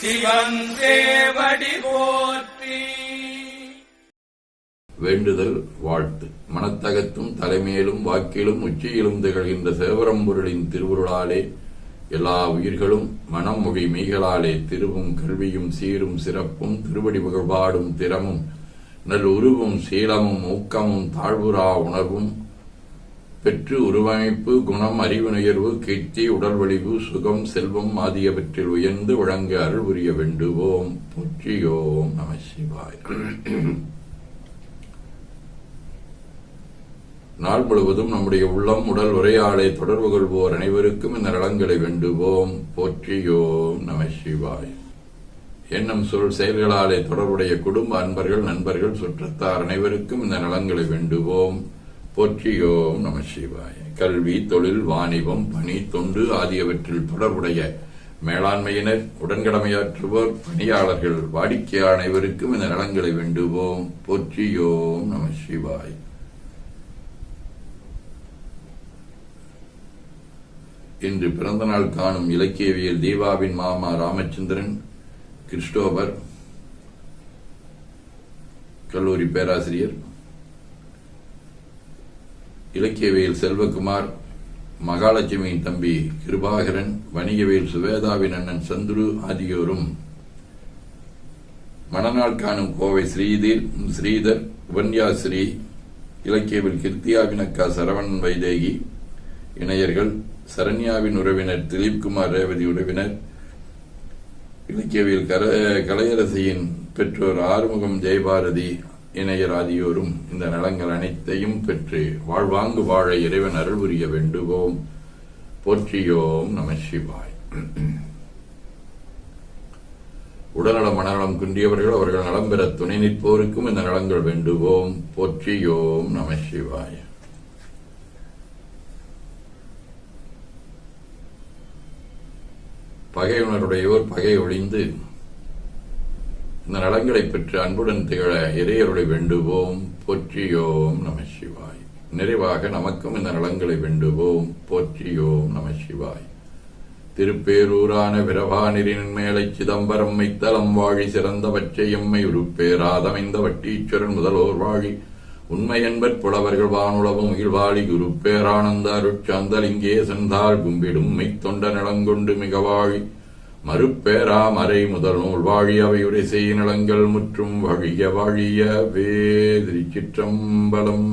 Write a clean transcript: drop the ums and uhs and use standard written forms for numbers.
சிவன் சேவடி போற்றி. வேண்டுதல் வாழ்த்து. மனத்தகத்தும் தலைமையிலும் வாக்கிலும் உச்சியிலும் திகழ்கின்ற சேவரம்பொருளின் திருவுருளாலே எல்லா உயிர்களும் மனம் மொழி மெய்களாலே திருவும் கல்வியும் சீரும் சிறப்பும் திருவடி புகழ்பாடும் திறமும் நல் உருவும் சீலமும் ஊக்கமும் தாழ்வுறா உணர்வும் பெற்று உருவமைப்பு குணம் அறிவு நுயர்வு கீர்த்தி உடல் வலிவு சுகம் செல்வம் ஆகியவற்றில் உயர்ந்து வழங்க அருள் புரிய வேண்டுவோம். போற்றியோம் நம சிவாய். நாள் முழுவதும் நம்முடைய உள்ளம் உடல் உரையாடை தொடர்பு கொள்வோர் அனைவருக்கும் இந்த நலன்களை வேண்டுவோம். போற்றியோம் நம சிவாய். எண்ணம் சொல் செயல்களாலே தொடர்புடைய குடும்ப அன்பர்கள் நண்பர்கள் சுற்றத்தார் அனைவருக்கும் இந்த நலன்களை வேண்டுவோம். போற்றியோம் நம சிவாய். கல்வி தொழில் வாணிபம் பணி தொண்டு ஆகியவற்றில் தொடர்புடைய மேலாண்மையினர் உடன்கடமையாற்றுவோர் பணியாளர்கள் வாடிக்கையாளர் அனைவருக்கும் இந்த நலன்களை வேண்டுவோம். போற்றியோம் நம சிவாய். இன்று பிறந்த நாள் காணும் இலக்கியவியல் தீபாவின் மாமா ராமச்சந்திரன், கிறிஸ்டோபர் கல்லூரி பேராசிரியர், இலக்கியவியல் செல்வகுமார், மகாலட்சுமியின் தம்பி கிருபாகரன், வணிகவியல் சுவேதாவின் அண்ணன் சந்துரு ஆகியோரும், மணநாள் காணும் கோவை ஸ்ரீதர் உபன்யாசிரி, இலக்கியவியல் கிருத்தியாவின் அக்கா சரவணன் வைதேகி இணையர்கள், சரண்யாவின் உறவினர் திலீப்குமார் ரேவதி உறவினர், இலக்கியவியல் கலையரசியின் பெற்றோர் ஆறுமுகம் ஜெயபாரதி இணையர் ஆகியோரும் இந்த நலங்கள் அனைத்தையும் பெற்று வாழ்வாங்கு வாழ இறைவன் அருள் புரிய வேண்டுவோம். போற்றியோம் நம சிவாய். உடல்நலம் மனநலம் குன்றியவர்கள் அவர்கள் நலம் பெற துணை நிற்போருக்கும் இந்த நலங்கள் வேண்டுவோம். போற்றியோம் நம சிவாய். பகையுணருடையோர் பகை ஒழிந்து இந்த நலங்களை பெற்று அன்புடன் திகழ இறையருளை வேண்டுவோம். போற்றியோம் நம சிவாய். நிறைவாக நமக்கும் இந்த நலங்களை வேண்டுவோம். போற்றியோம் நம சிவாய். திருப்பேரூரான விரவானிரின் மேலை சிதம்பரம் மைத்தலம் வாழி சிறந்தவற்றை எம்மை உருப்பேராதமைந்த வட்டீச்சுரன் முதல்வோர் வாழி உண்மை என்பற் புலவர்கள் வானுளவும் உயிர்வாழி குருப்பேரானந்த அருட்சாந்தலிங்கே சென்றால் கும்பிடும் மெய்த்தொண்ட நிலங்கொண்டு மிக வாழி மறுப்பேரா மறை முதல் நூல் வாழி அவையுரை செய் நிலங்கள் முற்றும் வழிய வாழிய திருச்சிற்றம்பலம்.